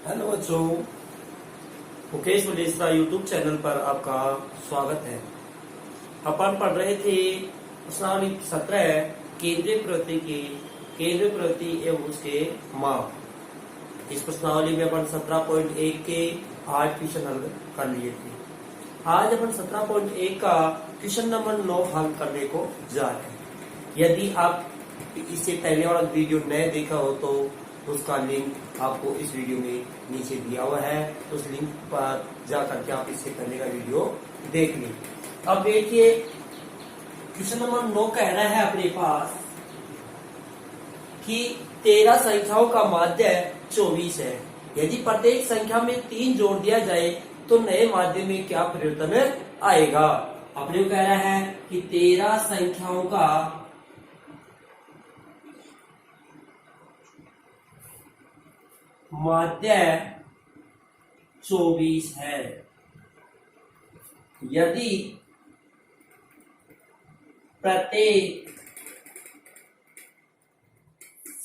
Hello बच्चों, Mukesh मलेश्वरा YouTube channel पर आपका स्वागत है। अपन पढ़ रहे थे प्रश्नावली 17 केंद्रीय प्रवृत्ति की केंद्रीय प्रवृत्ति एवं उसके माप। इस प्रश्नावली में अपन 17.1 के 8 क्वेश्चन हल कर लिए थे। आज अपन 17.1 का क्वेश्चन नंबर 9 हल करने को जा रहे हैं। यदि आप इससे पहले वाला वीडियो नहीं देखा हो तो उसका लिंक आपको इस वीडियो में नीचे दिया हुआ है, तो उस लिंक पर जाकर के आप इससे पहले का वीडियो देख लें। अब देखिए क्वेश्चन नंबर 9 कह रहा है अपने पास कि 13 संख्याओं का माध्य 24 है। यदि प्रत्येक संख्या में 3 जोड़ दिया जाए तो नए माध्य में क्या परिवर्तन आएगा। अपने को कह रहा है कि 13 संख्याओं का माध्य 24 है। यदि प्रत्येक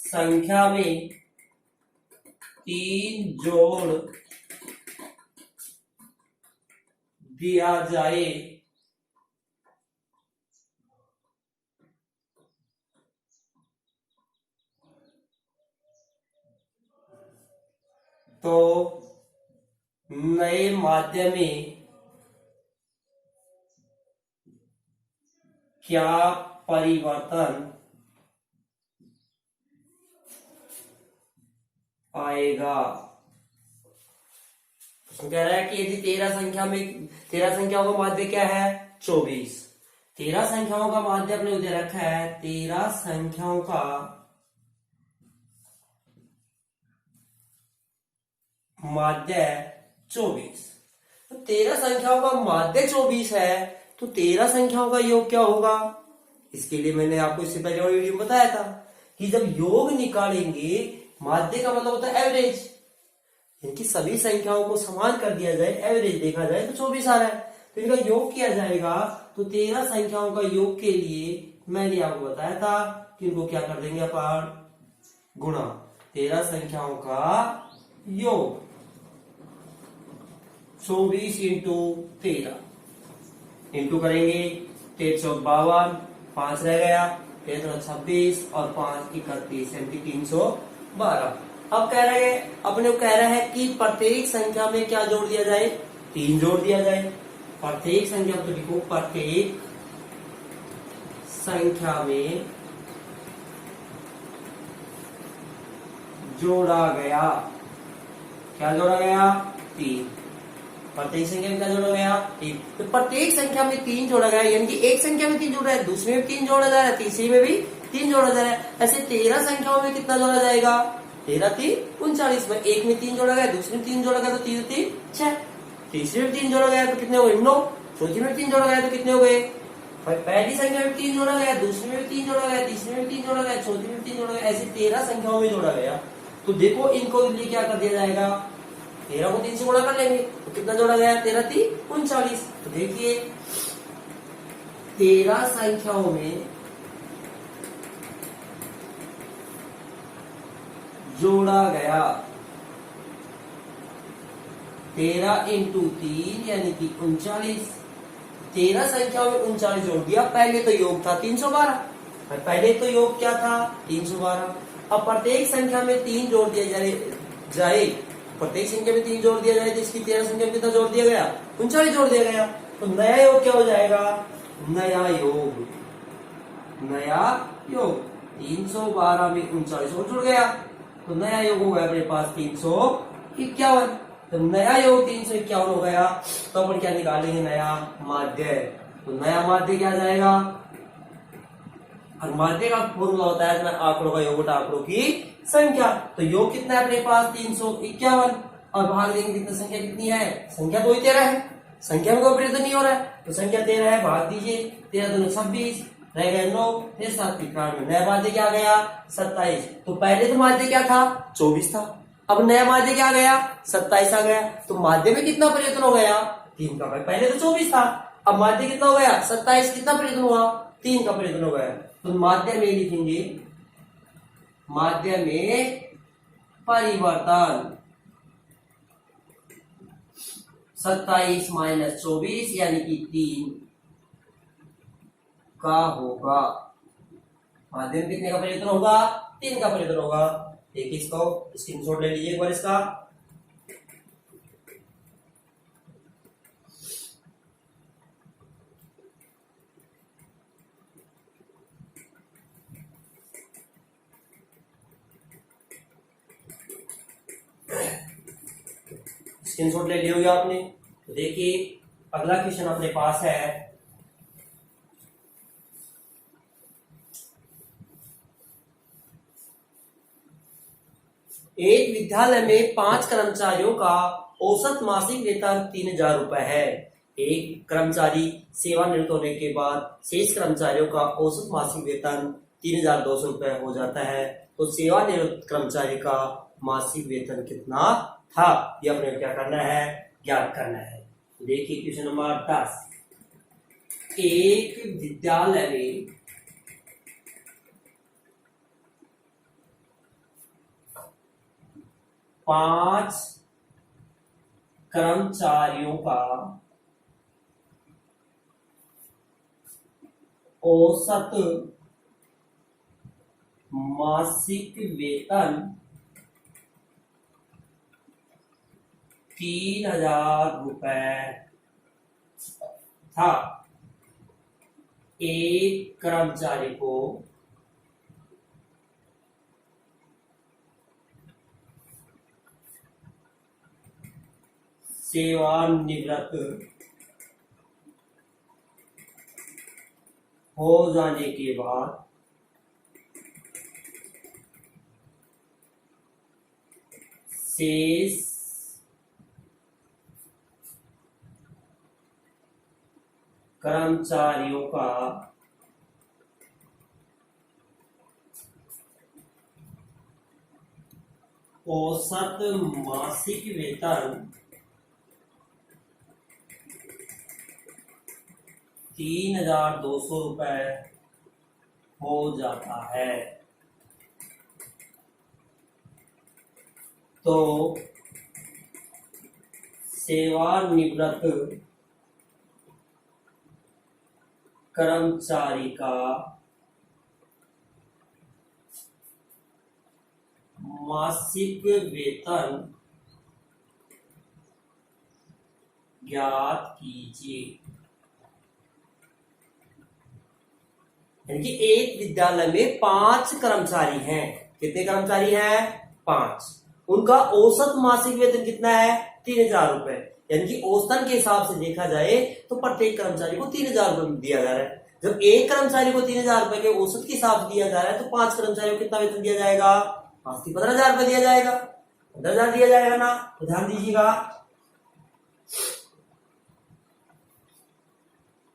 संख्या में 3 जोड़ दिया जाए तो नए माध्य में क्या परिवर्तन आएगा। उसमें कह रहा है कि यदि 13 संख्याओं का माध्य क्या है 24। 13 संख्याओं का माध्य अपने उधर रखा है 13 संख्याओं का माध्य 24। तो 13 संख्याओं का माध्य 24 है तो 13 संख्याओं का योग क्या होगा। इसके लिए मैंने आपको इससे पहले वाली वीडियो में बताया था कि जब योग निकालेंगे माध्य का मतलब होता है एवरेज, इनकी सभी संख्याओं को समान कर दिया जाए, एवरेज देखा जाए तो 24 आ रहा है, तो इनका योग किया जाएगा। तो 13 संख्याओं का योग के लिए मैंने आपको बताया था कि इनको क्या कर देंगे अपन गुणा। 13 संख्याओं का योग 24 इंटू 13 इंटू करेंगे 1352, 5 रह गया 1326 और 5 31 यानी 312। अब कह रहे हैं अपने को कह रहा है कि प्रत्येक संख्या में क्या जोड़ दिया जाए 3 जोड़ दिया जाए। प्रत्येक संख्या तो लिखो प्रत्येक संख्या में जोड़ा गया, क्या जोड़ा गया 3। प्रत्येक संख्या में क्या जोड़ा गया 3। तो प्रत्येक संख्या में 3 जोड़ा गया यानी कि एक संख्या में 3 जोड़ा है, दूसरे में 3 जोड़ा जा रहा है, तीसरी में भी 3 जोड़ा जा रहा है। ऐसे 13 संख्याओं में कितना जोड़ा जाएगा 13 3 39 में एक में 3 जोड़ा गया, दूसरे में 3 जोड़ा गया तो 3 3 6, तीसरे में 3 जोड़ा गया तो कितने हो गए 9, चौथी में 3 जोड़ा गया तो कितने हो गए। पहली संख्या में 3 जोड़ा गया, दूसरे में 3 जोड़ा गया, तीसरे में 3 जोड़ा गया, चौथी में 3 जोड़ा गया, ऐसे 13 संख्याओं में जोड़ा गया। तो देखो इनको लिए क्या कर दिया जाएगा 13 को 3 से गुणा कर लेंगे तो कितना जोड़ा गया 13 3 39। तो देखिए 13 संख्याओं में जोड़ा गया 13 इंटू 3 यानी कि 39। 13 संख्याओं में 39 जोड़ दिया। पहले तो योग था 312, पहले तो योग क्या था 312। अब प्रत्येक संख्या में 3 जोड़ दिया जाए प्रत्येक संख्या में 3 जोड़ दिया जाए तो इसकी 13 संख्या में कितना जोड़ दिया गया 39 जोड़ दिया गया। तो नया योग क्या हो जाएगा नया योग 312 में 39 और जुड़ गया तो नया योग हो गया अपने पास 351। तो नया योग 351 हो गया तो अपन क्या निकालेंगे नया माध्य। तो नया माध्य क्या जाएगा और माध्य का फॉर्मूला होता है आंकड़ों का योग बटा आंकड़ों की संख्या। तो योग कितना है अपने पास 351 और भाग देंगे कितनी संख्या कितनी है संख्या तो 13 है, संख्या में कोई परिवर्तन नहीं हो रहा है तो संख्या 13 है, भाग दीजिए 13 दूनी 26 रह गए 9 फिर 7 91। नया माध्य क्या गया 27। तो पहले तो माध्य क्या था 24 था, अब नया माध्य क्या गया 27 आ गया। तो माध्य में कितना परिवर्तन हो गया 3 का। पहले तो 24 था, अब माध्य कितना हो गया 27, कितना परिवर्तन हुआ 3 का परिवर्तन हो गया। तो माध्य में लिखेंगे माध्य में परिवर्तन 27 माइनस 24 यानी कि 3 का होगा। माध्यम कितने का परिवर्तन होगा? 3 का परिवर्तन होगा। देखिए इसको स्क्रीनशॉट ले लीजिए एक बार इसका। स्क्रीनशॉट ले लिया होगा आपने। तो देखिए अगला क्वेश्चन अपने पास है, एक विद्यालय में 5 कर्मचारियों का औसत मासिक वेतन 3,000 रुपए है। एक कर्मचारी सेवानिवृत्त होने के बाद शेष कर्मचारियों का औसत मासिक वेतन 3,200 रुपए हो जाता है। तो सेवानिवृत्त कर्मचारी का मासिक वेतन कितना था, ये अपने क्या करना है, ज्ञात करना है। देखिए क्वेश्चन नंबर 10। एक विद्यालय में 5 कर्मचारियों का औसत मासिक वेतन 3,000 रुपए था। एक कर्मचारी को सेवानिवृत्त हो जाने के बाद शेष कर्मचारियों का औसत मासिक वेतन 3,200 रुपए हो जाता है। तो सेवानिवृत्त कर्मचारी का मासिक वेतन ज्ञात कीजिए। यानी कि एक विद्यालय में 5 कर्मचारी हैं। कितने कर्मचारी हैं? 5। उनका औसत मासिक वेतन कितना है? 3,000 रुपए। यानी कि औसतन के हिसाब से देखा जाए तो प्रत्येक कर्मचारी को 3,000 रुपए दिया जा रहा है। जब एक कर्मचारी को 3,000 रुपए के औसत के हिसाब से दिया जा रहा है तो 5 कर्मचारियों को कितना वेतन दिया जाएगा? 5 से 15,000 रुपए दिया जाएगा। 15,000 दिया जाएगा ना, तो ध्यान दीजिएगा।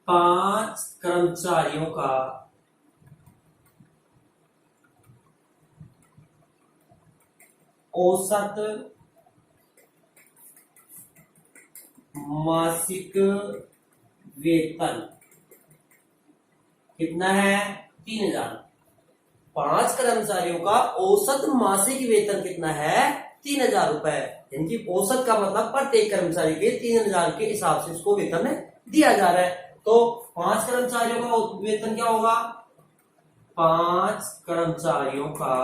5 कर्मचारियों का औसत मासिक वेतन कितना है? 3,000। 5 कर्मचारियों का औसत मासिक वेतन कितना है? 3,000 रुपए। यानी कि औसत का मतलब प्रत्येक कर्मचारी के 3,000 के हिसाब से उसको वेतन दिया जा रहा है। तो 5 कर्मचारियों का वेतन क्या होगा? 5 कर्मचारियों का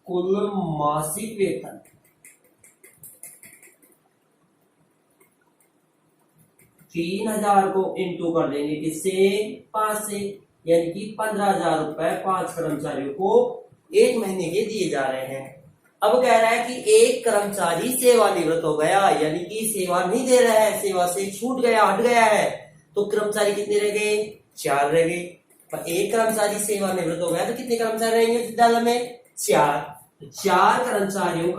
कुल मासिक वेतन 3,000 को इंटू कर देंगे किससे? 5 से। यानी कि 15,000 रुपए 5 कर्मचारियों को एक महीने के दिए जा रहे हैं। अब कह रहा है कि एक कर्मचारी सेवानिवृत्त हो गया, यानी कि सेवा नहीं दे रहा है, सेवा से छूट गया, हट गया है। तो कर्मचारी कितने रह गए? 4 रह गए। पर एक कर्मचारी सेवानिवृत्त हो गया तो कितने कर्मचारी रहेंगे विद्यालय में? 4। 4 कर्मचारियों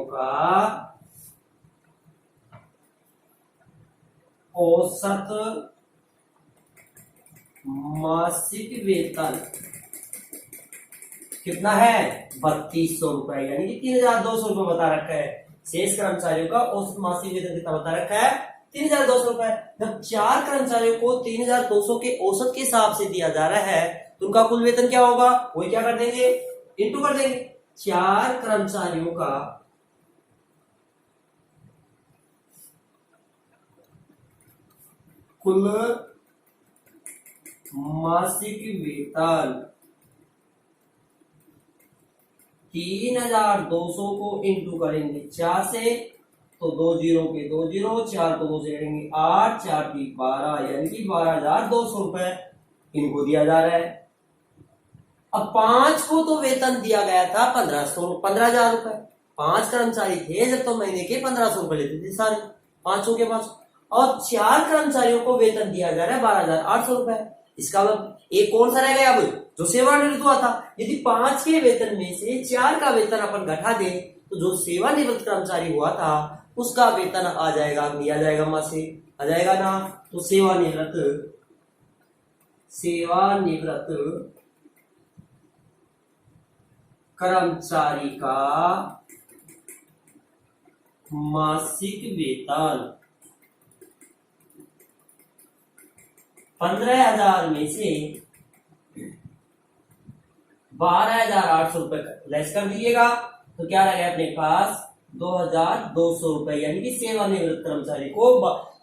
का औसत मासिक वेतन कितना है? 3,200 रुपए। यानी कि 3,200 रुपए बता रखा है। शेष कर्मचारियों का औसत मासिक वेतन कितना बता रखा है? 3,200 रुपए। जब 4 कर्मचारियों को 3,200 के औसत के हिसाब से दिया जा रहा है तो उनका कुल वेतन क्या होगा, वही क्या कर देंगे, इंटू कर देंगे। 4 कर्मचारियों का कुल मासिक वेतन 3,200 को इंटू करेंगे 4 से, तो 2 जीरो के 2 जीरो, 4 को 2 से करेंगे 8, 4 की 12, यानी कि 12,200 रुपए इनको दिया जा रहा है। अब 5 को तो वेतन दिया गया था 15,000 रुपए। 5 कर्मचारी थे जब तो महीने के 1,500 रुपए लेते थे सारे 500 के पास, और 4 कर्मचारियों को वेतन दिया जा रहा है 12,800 रुपए। इसका मतलब एक कौन सा रह गया अब, जो सेवानिवृत्त हुआ था। यदि 5 के वेतन में से 4 का वेतन अपन घटा दें तो जो सेवानिवृत्त कर्मचारी हुआ था उसका वेतन आ जाएगा, आ जाएगा मां से आ जाएगा ना। तो सेवानिवृत्त कर्मचारी का मासिक वेतन 15,000 में से 12,800 रुपए लेस कर दीजिएगा तो क्या रहेगा अपने पास 2,200 रुपए, यानी कि सेवानिवृत्त कर्मचारी को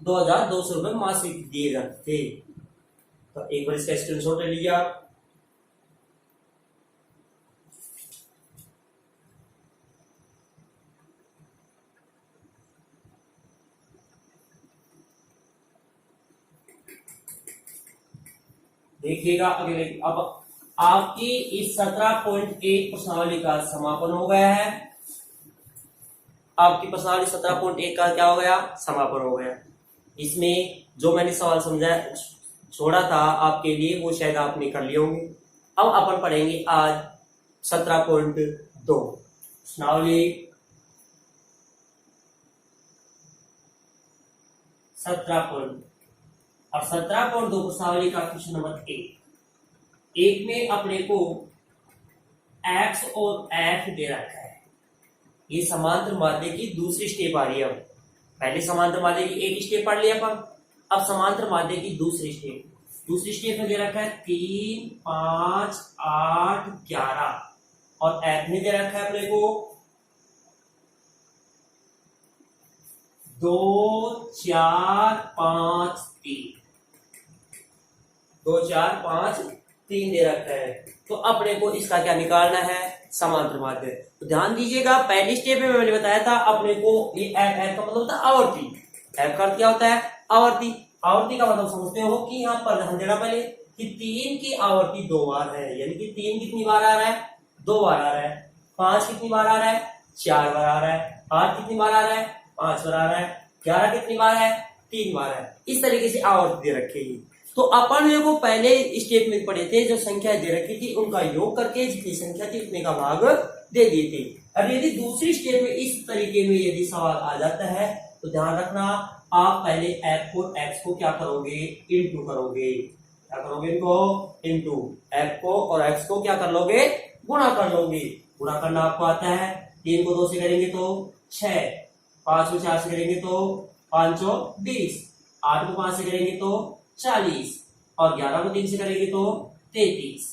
2,200 रुपए मासिक दिए जाते थे। तो एक बार इसका स्क्रीनशॉट ले लीजिए आप। देखिएगा अगले, अब आपकी इस 17.1 प्रश्नावली का समापन हो गया है। आपकी प्रश्नावली 17.1 का क्या हो गया, समापन हो गया। इसमें जो मैंने सवाल समझा छोड़ा था आपके लिए वो शायद आपने कर लिए होंगे। अब अपन पढ़ेंगे आज 17.2 प्रश्नावली 17.2 और 17.2 प्रश्नावली का क्वेश्चन नंबर 1 में अपने को एक्स और एफ दे रखा है। ये समांतर माध्य की दूसरी स्टेप आ रही है। पहले समांतर माध्य की एक स्टेप पढ़ लिया अपन, अब समांतर माध्य की दूसरी स्टेप में दे रखा है 3, 5, 8, 11 और एफ में दे रखा है अपने को 2, 4, 5, 3 2, 4, 5, 3 दे रखा है। तो अपने को इसका क्या निकालना है, समांतर माध्य। तो ध्यान दीजिएगा पहली स्टेप में मैंने बताया था अपने को ये एफ का मतलब होता है आवर्ती। एफ का अर्थ क्या होता है, आवर्ती। आवर्ती का मतलब समझते हो कि यहाँ पर ध्यान देना पहले कि 3 की आवर्ती 2 बार है, यानी कि 3 कितनी बार आ रहा है, 2 बार आ रहा है। 5 कितनी बार आ रहा है, 4 बार आ रहा है। 8 कितनी बार आ रहा है, 5 बार आ रहा है। 11 कितनी बार है, 3 बार है। इस तरीके से आवर्ती दे रखेगी। तो अपन को पहले स्टेप में पढ़े थे, जो संख्या दे रखी थी उनका योग करके जितनी संख्या थी उतने का भाग दे दिए थे। अब यदि दूसरी स्टेप में इस तरीके में यदि सवाल आ जाता है तो ध्यान रखना, आप पहले एफ और एक्स को क्या करोगे, इंटू करोगे। क्या करोगे, इनको इंटू। एफ को और एक्स को क्या कर लोगे, गुणा कर लोगे। गुणा करना आपको आता है। 3 को 2 से करेंगे तो 6, 5 को 4 से करेंगे तो 5 20, 8 को 5 से करेंगे तो 40 और 11 को 3 से करेंगे तो 33।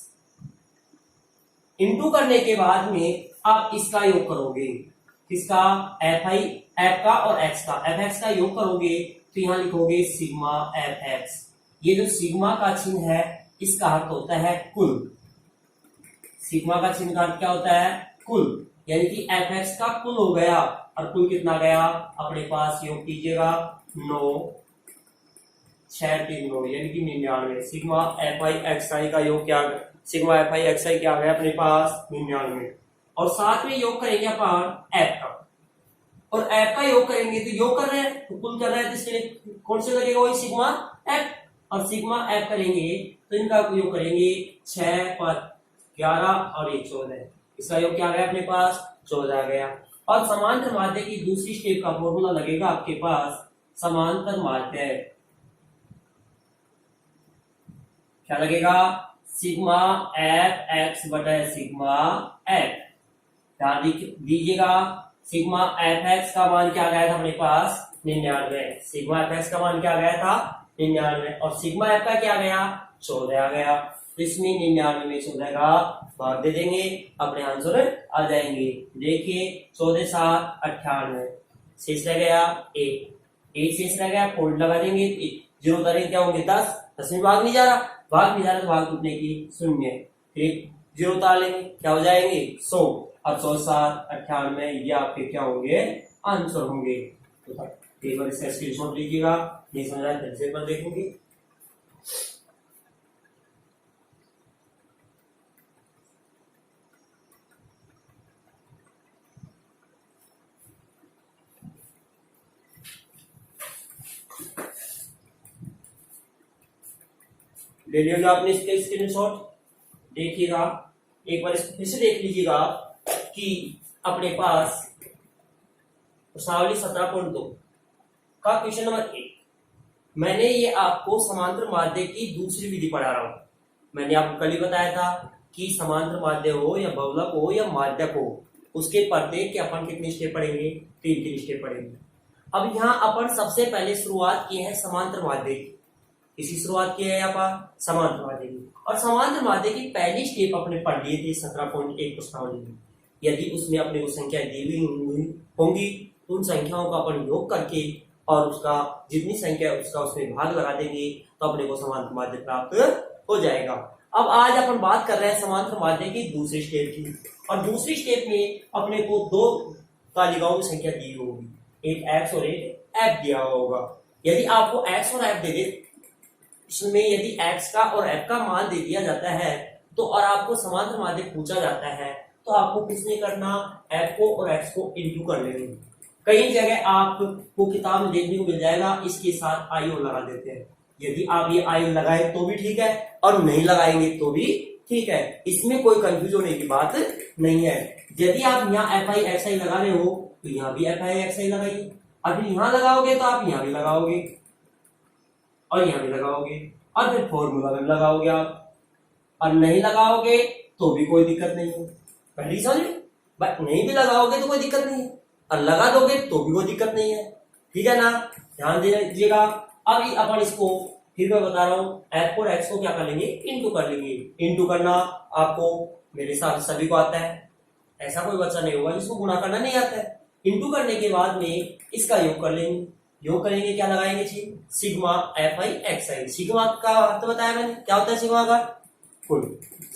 इंटू करने के बाद में आप इसका योग करोगे, किसका, एफ का और एक्स का। एफ एक्स का योग करोगे तो यहां लिखोगे सिग्मा एफ एक्स। ये जो सिग्मा का चिन्ह है इसका अर्थ होता है कुल। सिग्मा का चिन्ह का अर्थ क्या होता है, कुल, यानी कि एफ एक्स का कुल हो गया। और कुल कितना गया अपने पास, योग कीजिएगा 9, 6, 3, 9 यानी कि 99। सिग्मा एफ आई एक्स आई का योग क्या, सिग्मा एफ आई एक्स आई क्या गया अपने पास 99। और साथ में योग करेंगे अपन एफ का, और एफ का योग करेंगे तो योग कर रहे हैं तो कुल कर रहे हैं तो इसके कौन से लगेगा, वही सिग्मा एफ। और सिग्मा एफ करेंगे तो इनका योग करेंगे 6, 5, 11 और ये 14। इसका योग क्या गया अपने पास, 14 आ गया। और समांतर माध्य की दूसरी स्टेप का फॉर्मूला लगेगा आपके पास, समांतर माध्य क्या लगेगा, सिग्मा एफ एक्स बटा सिग्मा एफ। ध्यान दीजिएगा, सिग्मा एफ एक्स का मान क्या गया था अपने पास 99। सिग्मा एफ एक्स का मान क्या गया था 99 और सिग्मा एफ का क्या गया 14 आ गया। तो इसमें 99 में 14 का भाग दे देंगे अपने आंसर आ जाएंगे। देखिए 14 7 98 शेष रह गया 1 शेष रह गया पॉइंट लगा देंगे 0 उतारेंगे क्या होंगे 10 में भाग नहीं जा रहा तो भाग टूटने की 0 फिर 0 उतार लेंगे क्या हो जाएंगे 100 और 100 7 98 ये आपके क्या होंगे आंसर होंगे। तो एक बार इसका स्क्रीनशॉट लीजिएगा नहीं समझ रहा फिर से एक बार देखेंगे। ले लिया आपने इसके स्क्रीनशॉट देखिएगा एक बार इसको फिर से देख लीजिएगा कि अपने पास प्रश्नावली 17.2 का क्वेश्चन नंबर 1 मैंने ये आपको समांतर माध्य की दूसरी विधि पढ़ा रहा हूं। मैंने आपको कल ही बताया था कि समांतर माध्य हो या बहुलक हो या माध्यक हो उसके प्रत्येक के अपन कितने स्टेप पढ़ेंगे 3 स्टेप पढ़ेंगे। अब यहाँ अपन सबसे पहले शुरुआत की है समांतर माध्य की इसी शुरुआत की है यहाँ पर समांतर माध्य की और समांतर माध्य की पहली स्टेप अपने पढ़ लिए थे 17.1 प्रश्नावली में। यदि उसमें अपने को संख्या दी हुई होंगी तो उन संख्याओं का अपन योग करके और उसका जितनी संख्या है उसका उसमें भाग लगा देंगे तो अपने को समांतर माध्य प्राप्त हो जाएगा। अब आज अपन बात कर रहे हैं समांतर माध्य की दूसरी स्टेप की और दूसरी स्टेप में अपने को 2 तालिकाओं की संख्या दी होगी एक एक्स और एक एफ दिया होगा। यदि आपको एक्स और एफ दे दे इसमें यदि x का और f का मान दे दिया जाता है तो और आपको समांतर माध्य पूछा जाता है तो आपको कुछ नहीं करना f को और x को इंटू कर लेंगे। कई जगह आपको किताब में देखने को मिल जाएगा इसके साथ आई लगा देते हैं। यदि आप ये आई लगाए तो भी ठीक है और नहीं लगाएंगे तो भी ठीक है इसमें कोई कंफ्यूज होने की बात नहीं है। यदि आप यहाँ एफ आई एक्स आई लगा रहे हो तो यहाँ भी एफ आई एक्स आई लगाइए अभी यहाँ लगाओगे तो आप यहाँ भी लगाओगे और यहाँ भी लगाओगे और फिर फॉर्मूला में लगाओगे आप और नहीं लगाओगे तो भी कोई दिक्कत नहीं है। पहली समझ बट नहीं भी लगाओगे तो कोई दिक्कत नहीं है और लगा दोगे तो भी कोई दिक्कत नहीं है ठीक है ना ध्यान दीजिएगा। अब अपन इसको फिर मैं बता रहा हूँ एफ और एक्स को क्या कर लेंगे इंटू कर लेंगे। इंटू करना आपको मेरे हिसाब से सभी को आता है ऐसा कोई बच्चा नहीं होगा जिसको गुणा करना नहीं आता है। इंटू करने के बाद में इसका योग कर लेंगे योग करेंगे क्या लगाएंगे जी sigma F I X I. Sigma का अर्थ बताया मैंने क्या होता है सिग्मा का कुल।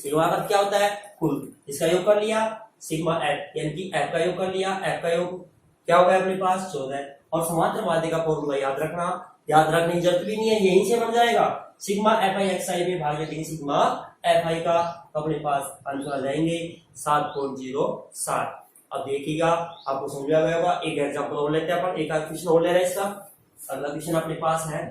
सिग्मा का क्या होता है कुल। इसका योग कर लिया सिग्मा एफ यानी कि एफ का योग कर लिया एफ का योग क्या होगा अपने पास 14 और समांतर माध्य का फॉर्मूला याद रखना याद रखने की जरूरत भी नहीं है यहीं से बन जाएगा। सिग्मा एफ आई एक्स आई में भाग देंगे सिग्मा एफ आई का तो अपने पास आंसर आ जाएंगे 7.07। अब देखिएगा आपको समझ आ गया होगा। एक एग्जांपल और लेते हैं अपन एक क्वेश्चन और ले रहे हैं इसका। अगला क्वेश्चन अपने पास है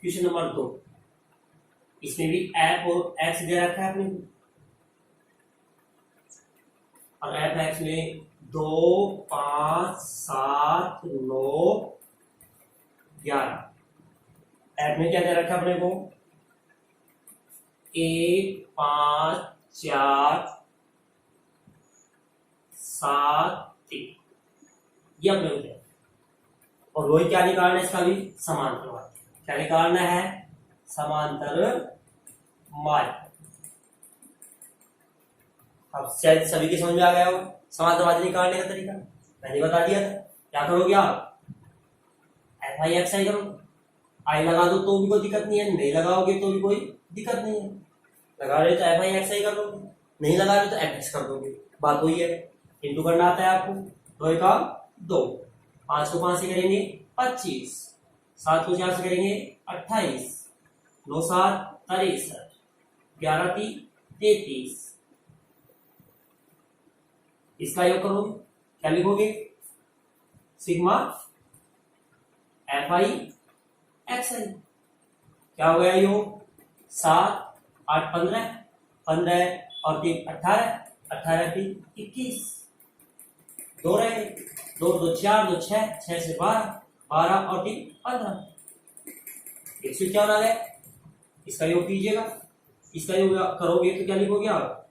क्वेश्चन नंबर 2। इसमें भी एफ और एक्स दे रखा है अपने और एफ एक्स में 2 5 7 9 11 एफ में क्या दे रखा है अपने को 1 5 4 7 3 ये अपने को और वही क्या निकालना है इसका भी समांतर माध्य क्या निकालना है समांतर माध्य। अब शायद सभी के समझ में आ गया हो समांतर माध्य निकालने का तरीका मैंने बता दिया था। क्या करोगे आप एफ आई एक्स आई करो आई लगा दो तो भी कोई दिक्कत नहीं है नहीं लगाओगे तो भी कोई दिक्कत नहीं है। लगा रहे तो एफ आई एक्स आई कर दोगे नहीं लगा रहे तो एफ एक्स कर दोगे बात वही है। इंटू करना आता है आपको 2 का 2 5 को 5 से करेंगे 25 7 को 4 से करेंगे 28 9 7 63 11 3 33 इसका योग करोगे क्या लिखोगे सिग्मा एफ आई एक्स आई क्या हो गया योग 7 8 15 15 और 3 18 18 3 21 2 रहे 2 2 4 2 6 6 से 12 12 और 3 15 151 आ गए इसका योग कीजिएगा, इसका योग करोगे तो क्या लिखोगे आप,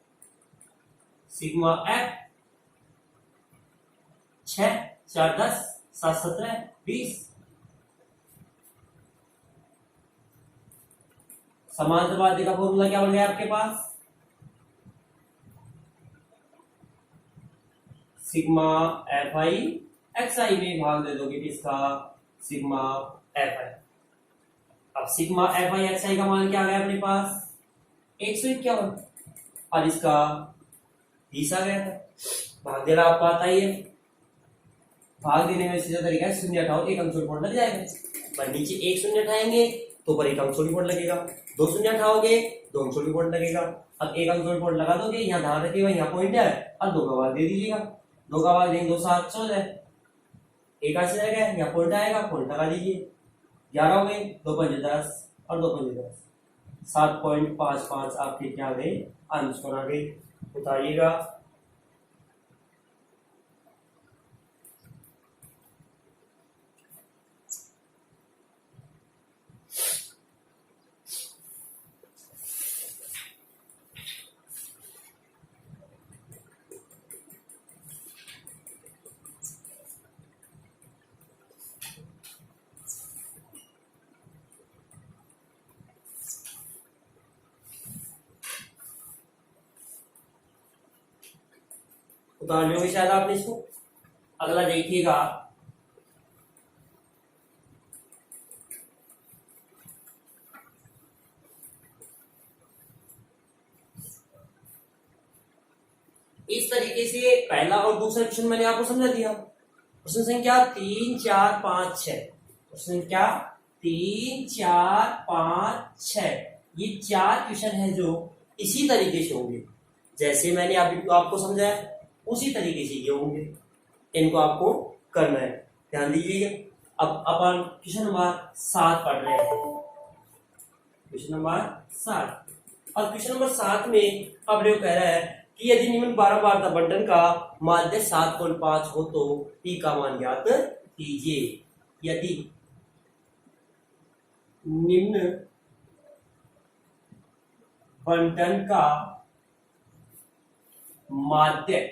सिग्मा एफ, 6 4 10 7 17 20। समांतरवादी का फॉर्मूला क्या बन गया आपके पास, सिग्मा एफ आई एक्स आई में भाग दे दोगे किसका, सिग्मा एफ आई। अब सिग्मा एफ आई एक्स आई का मान क्या आ गया अपने पास, 151, और इसका 20 आ गया था। भाग देना आपको आता ही है, भाग देने में सीधा तरीका है, शून्य हटाओ एक अंक छोटी पॉइंट लग जाएगा। पर नीचे एक शून्य उठाएंगे तो ऊपर एक अंक छोटी पॉइंट लगेगा, दो शून्य उठाओगे दो अंक छोटी पॉइंट लगेगा। अब एक अंक छोटी पॉइंट लगा दोगे, यहाँ ध्यान रखिएगा यहाँ पॉइंट है, और दो का भाग दे दीजिएगा, दो का भाग देंगे 2 7 14, एक ऐसे रहेगा, यहाँ पॉइंट आएगा, पॉइंट लगा दीजिए, 11 हो गए, 2 5 10 और 2 5 10, 7.55 आपके क्या गए, आंसर आ गए। बताइएगा उतार लोगे शायद आपने इसको। अगला देखिएगा, इस तरीके से पहला और दूसरा क्वेश्चन मैंने आपको समझा दिया। प्रश्न संख्या 3 4 5 6, प्रश्न संख्या 3 4 5 6, ये 4 क्वेश्चन है जो इसी तरीके से होंगे, जैसे मैंने अभी आपको समझाया उसी तरीके से ये होंगे, इनको आपको करना है, ध्यान दीजिएगा। अब अपन क्वेश्चन नंबर 7 पढ़ रहे हैं, क्वेश्चन नंबर 7। और क्वेश्चन नंबर 7 में अब ये कह रहा है कि यदि निम्न बारंबारता बंटन का माध्य 7.5 हो तो पी का मान ज्ञात कीजिए। यदि निम्न बंटन का माध्य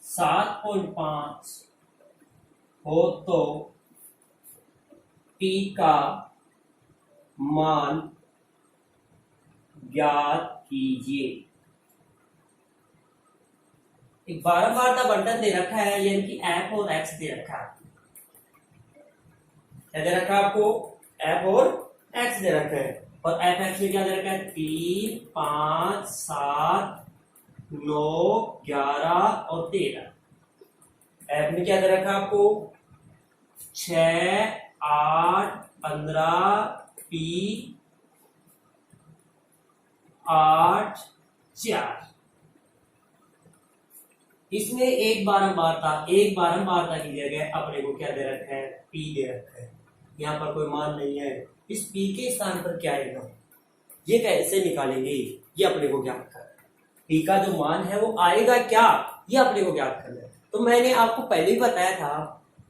7.5 हो तो पी का मान ज्ञात कीजिए। एक बारंबारता बंटन दे रखा है, यानी कि एफ और एक्स दे रखा है, क्या दे रखा है आपको, एफ और एक्स दे रखा है। और एफ एक्स में क्या दे रखा है, 3 5 7 9 11 और 13। एफ में क्या दे रखा है आपको, 6 8 15 पी 8 4। इसमें एक बारंबारता की जगह अपने को क्या दे रखा है, पी दे रखा है, यहाँ पर कोई मान नहीं है। इस पी के स्थान पर क्या आएगा, ये कैसे निकालेंगे, ये अपने को ज्ञात करना है। पी का जो मान है वो आएगा क्या, ये अपने को ज्ञात करना है। तो मैंने आपको पहले ही बताया था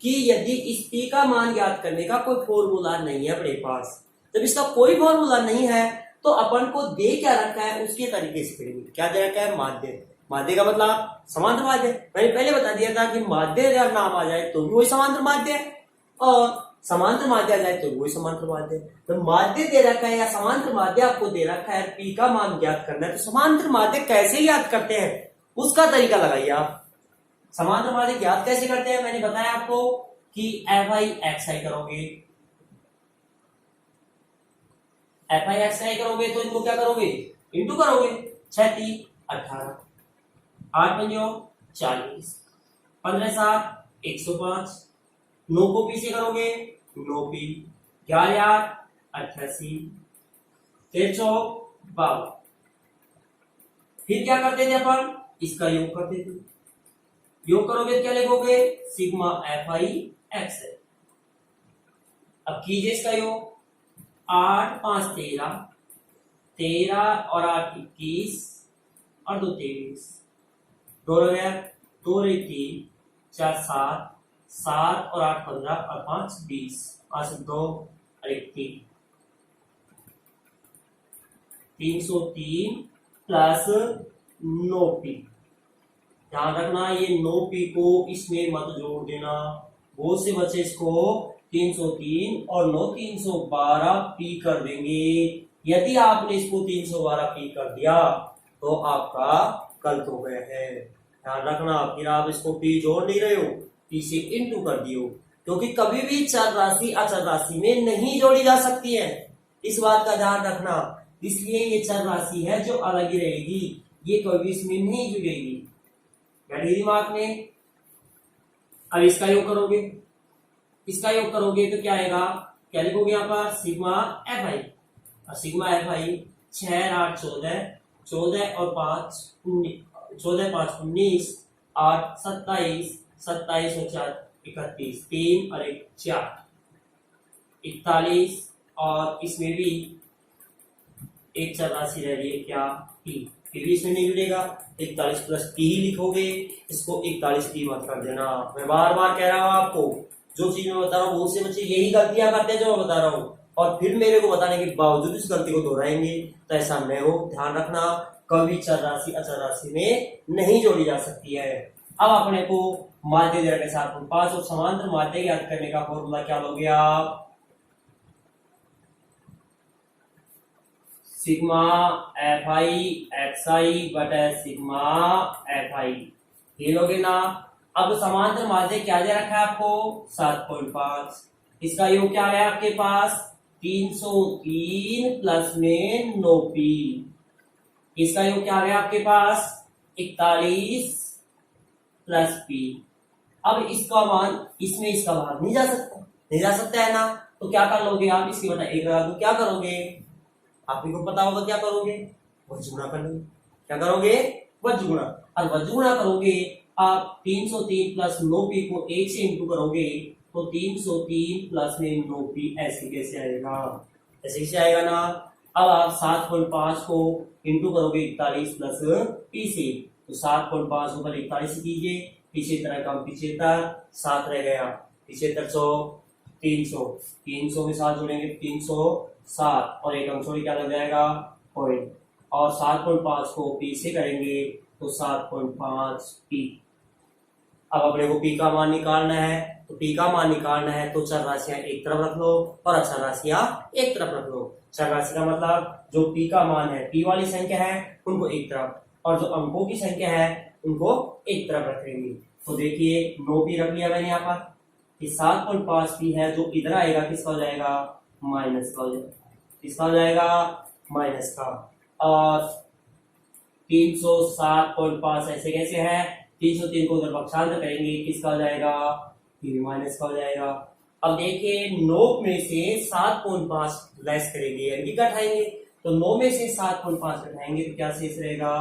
कि यदि इस पी का मान ज्ञात करने का कोई फॉर्मूला नहीं है अपने पास, जब इसका कोई फॉर्मूला नहीं है तो अपन को दे क्या रखा है उसके तरीके से करेंगे। क्या दे रखा है, माध्य। माध्य का मतलब समांतर माध्य। मैंने पहले बता दिया था कि माध्य अगर नाम आ जाए तो भी वही समांतर माध्य है, और समांतर माध्य आ जाए तो भी वही समांतर माध्य है। तो माध्य दे रखा है या समांतर माध्य आपको दे रखा है, पी का मान ज्ञात करना है, तो समांतर माध्य कैसे ज्ञात करते हैं उसका तरीका लगाइए आप। समांतर माध्य ज्ञात कैसे करते हैं, मैंने बताया आपको कि एफ आई एक्स आई करोगे, एफ आई एक्स आई करोगे तो इनको क्या करोगे, इंटू करोगे, 6 3 18 8 5 40 15 7 105, 9 को पी से करोगे 9 पी, 11 8 88, 13 52। फिर क्या करते थे अपन, इसका योग करते थे, योग करोगे तो क्या लिखोगे, सिग्मा एफ आई एक्स है। अब कीजिए इसका योग, 8 5 13, 13 और 8 21 और 2 23, 2 हो गया, 2 और 3 4 7, 7 और 8 15 और 5 20, 5 2 और 1 3, 303 प्लस 9p। ध्यान रखना ये 9p को इसमें मत जोड़ देना, वो से बचे इसको 303 और 9 312 p कर देंगे। यदि आपने इसको 312 p कर दिया तो आपका गलत हो गया है। ध्यान रखना, फिर आप इसको p जोड़ नहीं रहे हो, p से इंटू कर दियो, क्योंकि कभी भी चर राशि अचर राशि में नहीं जोड़ी जा सकती है, इस बात का ध्यान रखना। इसलिए ये चर राशि है जो अलग ही रहेगी, ये कभी इसमें नहीं जुड़ेगी। दिमाग में अब इसका योग करोगे, इसका योग करोगे तो क्या आएगा, क्या लिखोगे यहाँ पर सिग्मा एफ आई। और सिग्मा एफ आई 6 8 14, 14 और 5 19, 14 5 19, 8 27, 27 और 4 31, 3 और 1 4, 41। और इसमें भी एक चर राशि रह रही है क्या, टी, फिर भी इसमें नहीं जुड़ेगा, 41 प्लस टी ही लिखोगे, इसको 41 टी मत कर देना। मैं बार बार कह रहा हूँ आपको, जो चीज मैं बता रहा हूँ उससे बच्चे यही गलतियां करते हैं जो मैं बता रहा हूँ, और फिर मेरे को बताने के बावजूद इस गलती को दोहराएंगे, तो ऐसा नहीं हो। ध्यान रखना, कभी चर राशि अचर राशि में नहीं जोड़ी जा सकती है। अब अपने को माध्य दर के साथ 5 और समांतर माध्य ज्ञात करने का फॉर्मूला क्या लोगे आप, सिग्मा एफ आई एक्स आई बटे सिग्मा एफ आई, ये लोगे ना। अब समांतर माध्य क्या दे रखा है आपको 7.5, इसका योग क्या है आपके पास 303 प्लस में 9p, इसका योग क्या है आपके पास 41 प्लस p। अब इसका मान इसमें इसका भाग नहीं जा सकता, नहीं जा सकता है ना, तो क्या कर लोगे आप, इसकी बटा 1 लगा दो, क्या करोगे आपको पता होगा क्या करोगे, वज्र गुणा कर लोगे। क्या करोगे, वज्र गुणा। और वज्र गुणा करोगे आप 303 प्लस 9p को 1 से इंटू करोगे तो 303 प्लस में 9p ऐसे कैसे आएगा, ऐसे कैसे आएगा ना। अब आप 7.5 को इंटू करोगे 41 प्लस p से, तो 7.5 ऊपर 41 कीजिए, पीछे तरह कम 75, 7 रह गया, 75 100, 300, 300 में 7 जोड़ेंगे 307, और एक अंक छोड़ी क्या लग जाएगा पॉइंट, और 7.5 को p से करेंगे तो 7.5 p। अब अपने को p का मान निकालना है, तो p का मान निकालना है तो चर राशियां एक तरफ रख लो और अचर राशियां एक तरफ रख लो। चर राशि का मतलब जो p का मान है, p वाली संख्या है उनको एक तरफ, और जो अंकों की संख्या है उनको एक तरफ रखेंगे। तो देखिए 9p रख लिया मैंने यहाँ पर, 7.5 p है जो इधर आएगा किसका हो जाएगा, माइनस का हो जाएगा, किसका हो जाएगा माइनस का। और 307.5 ऐसे कैसे है, 303 को उधर पक्षांतर करेंगे किसका हो जाएगा, माइनस का हो जाएगा। अब देखिए 9 में से 7.5 लेस करेंगे यानी कि घटाएंगे, तो 9 में से 7.5 घटाएंगे तो क्या शेष रहेगा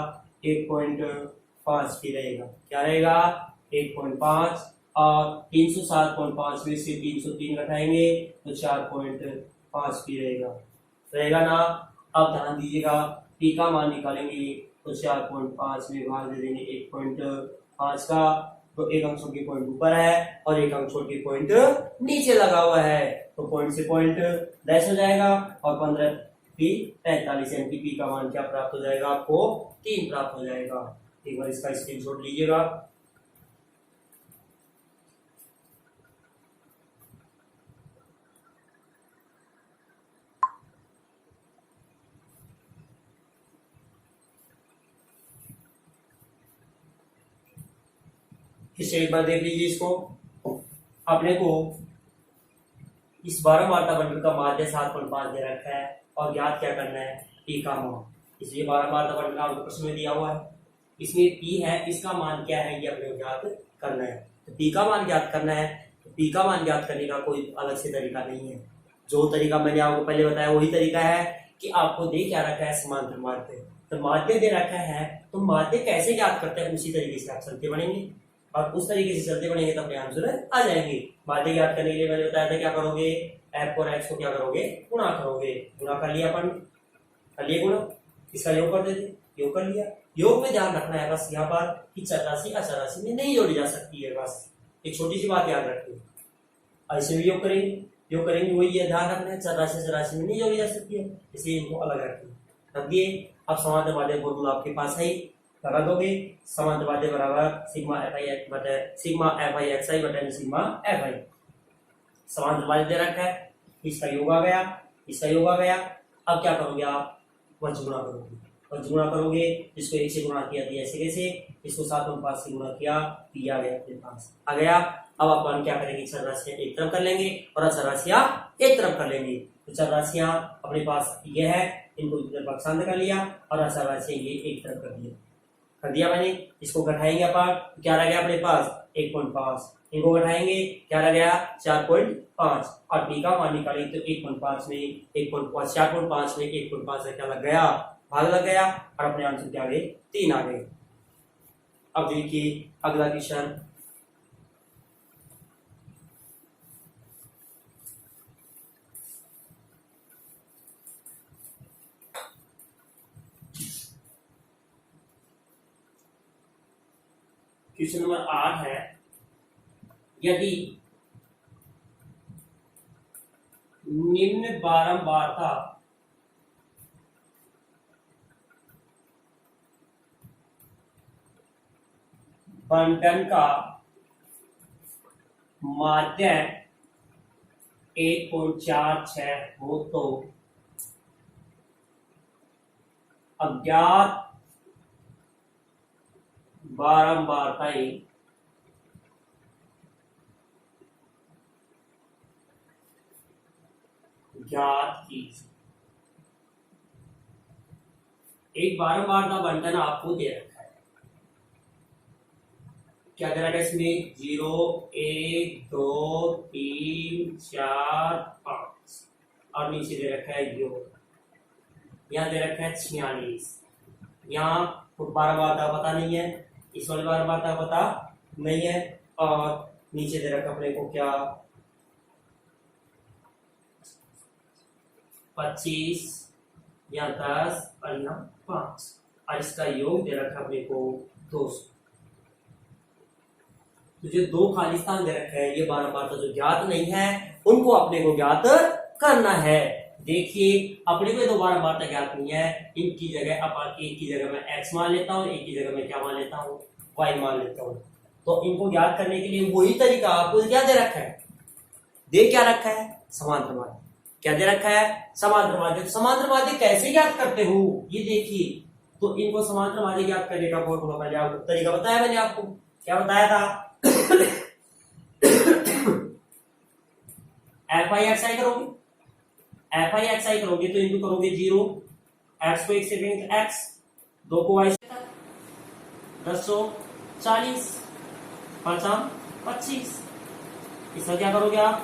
1.5 की रहेगा, क्या रहेगा 1.5, और 307.5 में से 303 घटाएंगे तो 4.5 की रहेगा ना। अब ध्यान दीजिएगा p का मान निकालेंगे तो 4.5 में भाग दे देंगे 1.5 का, तो एक अंक छोड़ के पॉइंट ऊपर है और एक अंक छोड़ के पॉइंट नीचे लगा हुआ है, तो पॉइंट से पॉइंट डैश हो जाएगा, और 15 p 45 यानी p का मान क्या प्राप्त हो जाएगा आपको 3 प्राप्त हो जाएगा। एक बार इसका स्क्रीनशॉट लीजिएगा। इसे एक बार देख लीजिए, इसको अपने को इस 12 मात्रा बंडल का माध्य 7.5 दे रखा है और ज्ञात क्या करना है p का मान, इसलिए 12 मात्रा बंडल का आपको प्रश्न में दिया हुआ है, इसमें p है, इसका मान क्या है ये अपने को ज्ञात करना है। तो p का मान ज्ञात करना है, तो p का मान ज्ञात करने का कोई अलग से तरीका नहीं है, जो तरीका मैंने आपको पहले बताया वही तरीका है कि आपको दे क्या रखा है समांतर माध्य, तो माध्य दे रखा है तो माध्य कैसे ज्ञात करते हैं उसी तरीके से आप चलते बढ़ेंगे, और उस तरीके से चलते बढ़ेंगे तो अपने आंसर आ जाएंगे। माध्य ज्ञात करने के लिए मैंने बताया था क्या करोगे, f और x को क्या करोगे गुणा करोगे, गुणा कर लिया अपन, कर लिए गुणा, इसका योग कर देते, योग कर लिया। योग में ध्यान रखना है बस यहाँ पर कि चर राशि अचर राशि में नहीं जोड़ी जा सकती है, बस एक छोटी सी बात याद रखिए। ऐसे भी योग करेंगे वही है, ध्यान रखना है चर राशि में नहीं जोड़ी जा सकती है, इसलिए इनको अलग रखिए। रख दिए। अब समांतर माध्य फॉर्मूला आपके पास है, लगा दोगे। समांतर माध्य बराबर सिग्मा एफ आई एक्स बटे सिग्मा एफ आई एक्स आई बटे सिग्मा एफ आई। समांतर माध्य दे रखा है, इसका योग आ गया, इसका योग आ गया। अब क्या करोगे आप, वंश गुणा करोगे, वंश गुणा करोगे। इसको 1 से गुणा किया तो ऐसे कैसे, इसको 7/5 से गुणा किया, ये आ गया अपने पास, आ गया। अब अपन क्या करेंगे, चर राशियां एक तरफ कर लेंगे और अचर राशियां एक तरफ कर लेंगे। तो चर राशियां अपने पास ये है, इनको शांत कर लिया और अचर राशियां ये एक तरफ कर दिया मैंने। इसको घटाएंगे अपन, क्या रह गया अपने पास 1.5, इनको घटाएंगे क्या रह गया 4.5 और टी का मान निकालेंगे तो 1.5 में 1.5 4.5 में 1.5 क्या लग गया, भाग लग गया और अपने आंसर क्या आ गए 3 आ गए। अब देखिए अगला क्वेश्चन, क्वेश्चन नंबर 8 है, यदि निम्न बारंबारता बंटन का माध्य 1.46 हो तो अज्ञात बारंबारताएं ज्ञात कीजिए। एक बारंबारता बंटन आपको दे रखा है, क्या दे रखा है इसमें 0 1 2 3 4 5 और नीचे दे रखा है योग, यहाँ दे रखा है 46। यहाँ बारंबारता पता नहीं है, इस वाली बारंबारता पता नहीं है और नीचे दे रखा अपने को क्या 25 या 10 और यहाँ 5 और इसका योग दे रखा अपने को 200। तो जो 2 खाली स्थान दे रखे हैं ये बारंबारता जो ज्ञात नहीं है उनको अपने को ज्ञात करना है। देखिए अपने को 2 बारंबारता ज्ञात नहीं है, इनकी जगह अब एक की जगह मैं x मान लेता हूँ, एक की जगह मैं क्या मान लेता हूँ y मान लेता हूँ। तो इनको ज्ञात करने के लिए वही तरीका आपको क्या दे रखा है, दे क्या रखा है समांतर माध्य, क्या दे रखा है समांतर माध्य। समांतर माध्य कैसे ज्ञात करते हो ये देखिए, तो इनको समांतर माध्य ज्ञात करने का फॉर्मूला पहले आपको तरीका बताया मैंने, आपको क्या बताया था एफ आई एक्स आई करोगे, एफ आई एक्स आई करोगे तो इनको करोगे 0, एक्स को 1 से करेंगे तो एक्स, 2 को y से 1040 5 25, इसका क्या करोगे आप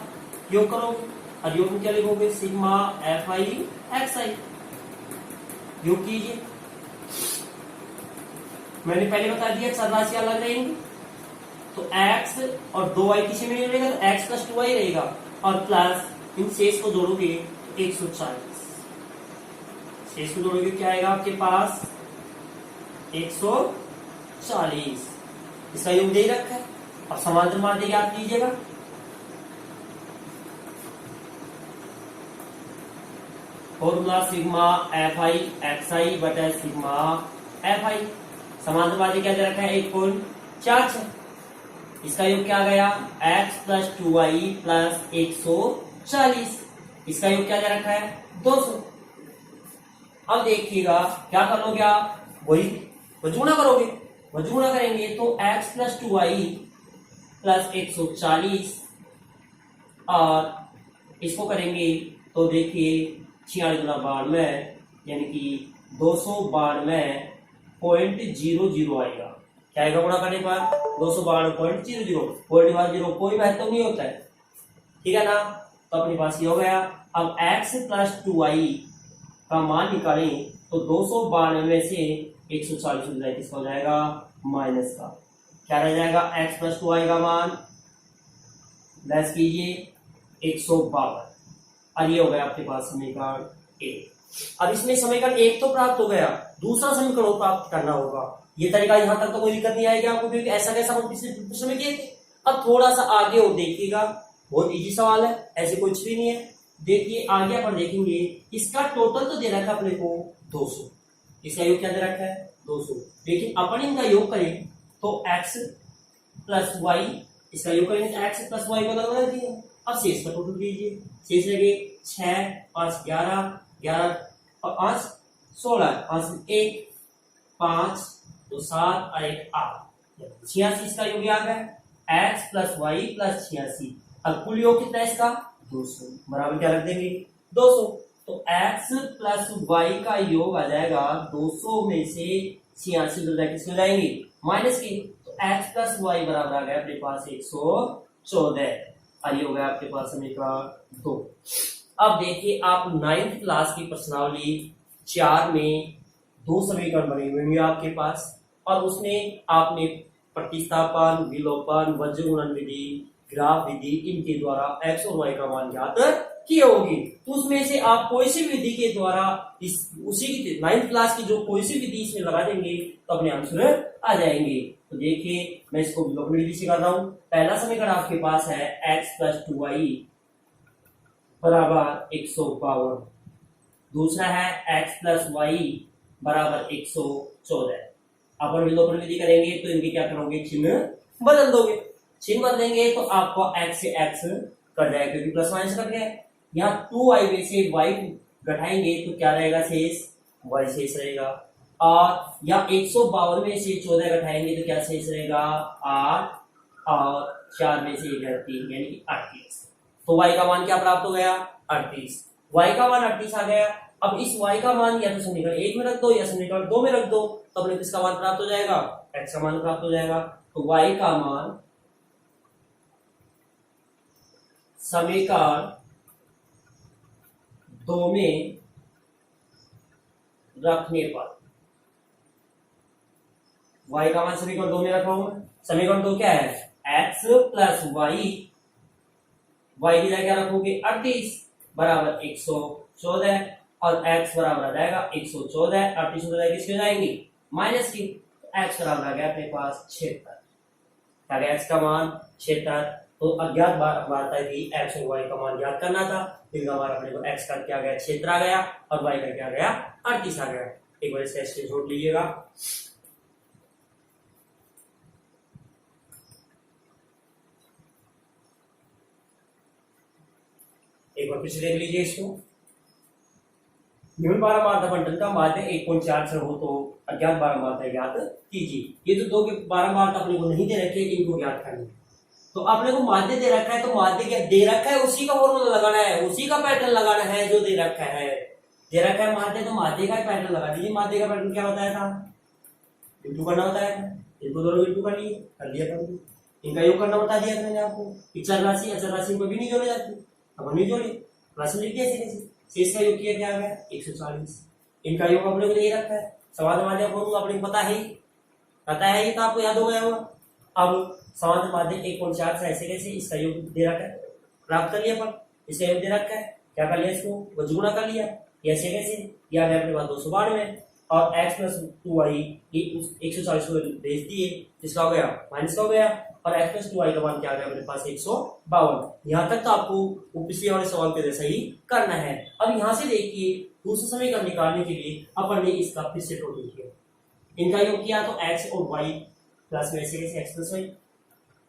योग करोगे और योग में क्या लिखोगे सिग्मा एफ आई एक्स आई, योग कीजिए। मैंने पहले बता दिया चर राशि अलग रहेंगी तो x और 2y किसी में नहीं रहेगा तो x प्लस 2y रहेगा और प्लस इन शेष को जोड़ोगे 140, शेष को जोड़ोगे क्या आएगा आपके पास 140, इसका योग दे रखा है। अब समांतर माध्य याद कीजिएगा, formula sigma F I X I बटा सिग्मा एफ आई। समांतर माध्य क्या दे रखा है 1.46, इसका योग क्या गया x प्लस 2y प्लस 140, इसका योग क्या दे रखा है 200। अब देखिएगा क्या कर लोगे आप, वही वजूना करोगे, वजूना करेंगे तो x प्लस 2y प्लस 140 और इसको करेंगे तो देखिए 46 गुना 92 यानी कि 292.00 आएगा, क्या आएगा गुणा करने पर 292.00, पॉइंट बाद 0 कोई महत्व नहीं होता है, ठीक है ना। तो अपने पास ये हो गया। अब x प्लस 2y का मान निकालें तो 292 में से 140 किसका हो जाएगा माइनस का, क्या रह जाएगा x प्लस 2y का मान लेस कीजिए 152 और ये हो गया आपके पास समीकरण 1। अब इसमें समीकरण 1 तो प्राप्त हो गया, दूसरा समीकरण प्राप्त करना होगा। ये तरीका यहां तक तो कोई दिक्कत नहीं आएगी आपको क्योंकि ऐसा कैसा हम पिछले प्रश्न में किए थे। अब थोड़ा सा आगे और देखिएगा, बहुत इजी सवाल है, ऐसे कुछ भी नहीं है, देखिए आगे अपन देखेंगे, इसका टोटल तो दे रखा है अपने को 200, इसका योग क्या दे रखा है 200, लेकिन अपन इनका योग करें तो x प्लस वाई, इसका योग करेंगे तो x प्लस वाई को अलग अलग दिया। अब शेष का टोटल कीजिए, शेष लगे 6 5 11 11 और 5 16, 5 1 5 2 7 और 1 8, 86 इसका योग आ गया x प्लस वाई प्लस 86। अब कुल योग कितना है इसका 200, बराबर क्या रख देंगे 200। तो x प्लस वाई का योग आ जाएगा 200 में से 86 किसमें जाएंगे माइनस के, तो x प्लस वाई बराबर आ गया अपने पास 114, और ये हो गया आपके पास समीकरण 2। अब देखिए आप 9th क्लास की प्रश्नावली 4 में 2 समीकरण बने हुए होंगे आपके पास, और उसमें आपने प्रतिस्थापन, विलोपन, वज्र गुणन विधि, ग्राफ विधि, इनके द्वारा x और y का मान ज्ञात किए होगी। तो उसमें से आप कोई सी विधि के द्वारा इस उसी की 9th क्लास की जो कोई सी विधि इसमें लगा देंगे तो अपने आंसर आ जाएंगे। तो देखिए मैं इसको विलोपन विधि से कर रहा हूं। पहला समीकरण आपके पास है x प्लस 2y बराबर 152, दूसरा है x प्लस वाई बराबर 114। अपन विलोपन विधि करेंगे तो इनके क्या करोगे, चिन्ह बदल दोगे, चिन्ह बदलेंगे तो आपको x से x कट जाएगा क्योंकि प्लस माइनस कट गया। यहाँ 2y में से y घटाएंगे तो क्या रहेगा शेष, y शेष रहेगा, और या 152 में से 14 घटाएंगे तो क्या शेष रहेगा 8, और 4 में से 3 यानी कि 38। तो y का मान क्या प्राप्त हो गया 38, y का मान 38 आ गया। अब इस y का मान या तो समीकरण 1 में रख दो या समीकरण 2 में रख दो, तो अपने किसका मान प्राप्त हो जाएगा, x का मान प्राप्त हो जाएगा। तो y का मान समीकरण 2 में रखने पर, y का मान समीकरण 2 में रखा हूं। समीकरण 2 क्या है, x प्लस वाई, y की जगह क्या रखोगे 38 बराबर 114, और x बराबर आ जाएगा 114, 38 हो जाएगा किसके जाएंगे माइनस की, x बराबर आ गया अपने पास 76, आ गया x का मान 76। तो अज्ञात वार्ता थी x और y का मान ज्ञात करना था, तो हमारा अपने को x का क्या गया 76 आ गया और y का क्या गया 38 आ गया। एक बार इसका स्क्रीनशॉट लीजिएगा। एक बार फिर से देख लीजिए इसको। निम्न बारंबारता बंटन का माध्य 1.4 से हो तो अज्ञात बारंबारता ज्ञात कीजिए। ये तो दो के बारंबारता अपने को नहीं दे रखे, इनको ज्ञात करनी है। तो अपने को माध्य दे रखा है, तो माध्य क्या दे रखा है उसी का फॉर्मूला लगाना है, उसी का पैटर्न लगाना है जो दे रखा है। दे रखा है माध्य, तो माध्य का पैटर्न लगा दीजिए। माध्य का पैटर्न क्या बताया था, इंटू करना होता है, इनको दोनों इंटू कर लिए, कर लिया कर, इनका योग करना बता दिया मैंने आपको। चल राशि अचल राशि को भी नहीं जोड़े जाती, अब नहीं जोड़े, राशि लिख दिया कैसे, शेष का योग किया क्या गया 140। इनका योग अपने को दे रखा है, समाधान माध्य फॉर्मूला अपने को पता है ये तो आपको याद हो गया होगा। अब समाधान माध्य 1.4 से ऐसे कैसे, इसका योग दे रखा है, प्राप्त कर लिया पर इसका योग दे रखा है, क्या कर लिया इसको वज्र गुणा कर लिया, ऐसे कैसे या अपने पास 292 और x प्लस 2y ये 140 को भेज दिए, इसका हो गया माइनस का हो गया, और x प्लस 2y का मान क्या आ गया अपने पास 152। यहाँ तक तो आपको पिछले वाले सवाल के जैसा ही करना है। अब यहाँ से देखिए दूसरा समीकरण निकालने के लिए अपन ने इसका फिर से टोटल किया, इनका योग किया तो x और y प्लस में से x प्लस y,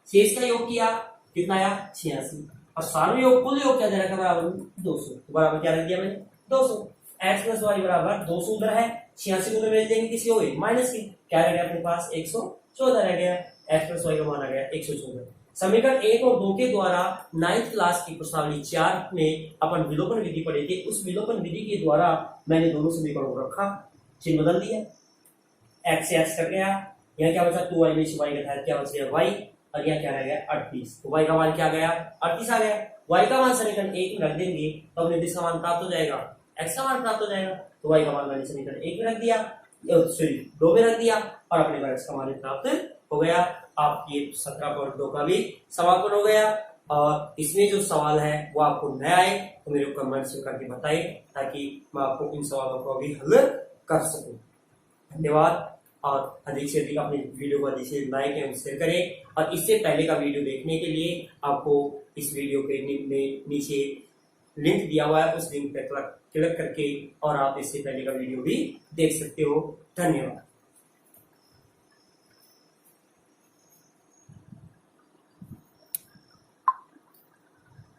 शेष का योग किया कितना आया 86, और सारे योग कुल योग क्या दे रखा बराबर 200, तो बराबर क्या रख दिया मैंने 200। x प्लस वाई बराबर 200 उधर है, 86 को भेज देंगे किसी हो माइनस की, क्या रह गया अपने पास 114 रह गया, x प्लस वाई का मान आ गया 114। समीकरण 1 और 2 के द्वारा 9th क्लास की प्रश्नावली 4 में अपन विलोपन विधि पढ़े थे, उस विलोपन विधि के द्वारा मैंने दोनों समीकरणों को रखा, चिन्ह बदल दिया, x से x कर गया, यहाँ क्या बचा 2y में से y घटाया क्या बच गया y, और यहाँ क्या रह गया 38, तो y का मान क्या गया 38 आ गया। y का मान समीकरण 1 में रख देंगे तो अपने का मान प्राप्त हो जाएगा, x का मान प्राप्त हो जाएगा, तो y का मान मैंने समीकरण 1 में रख दिया, सॉरी 2 में रख दिया, और अपने को x का मान प्राप्त हो गया। आपकी 17.2 का भी समापन हो गया, और इसमें जो सवाल है वो आपको नया आए तो मेरे को कमेंट्स में करके बताइए, ताकि मैं आपको इन सवालों को भी हल कर सकूं। धन्यवाद, और अधिक से अधिक अपने वीडियो को अधिक से लाइक एवं शेयर करें, और इससे पहले का वीडियो देखने के लिए आपको इस वीडियो के नीचे लिंक दिया हुआ है, उस लिंक पे क्लिक करके और आप इससे पहले का वीडियो भी देख सकते हो। धन्यवाद।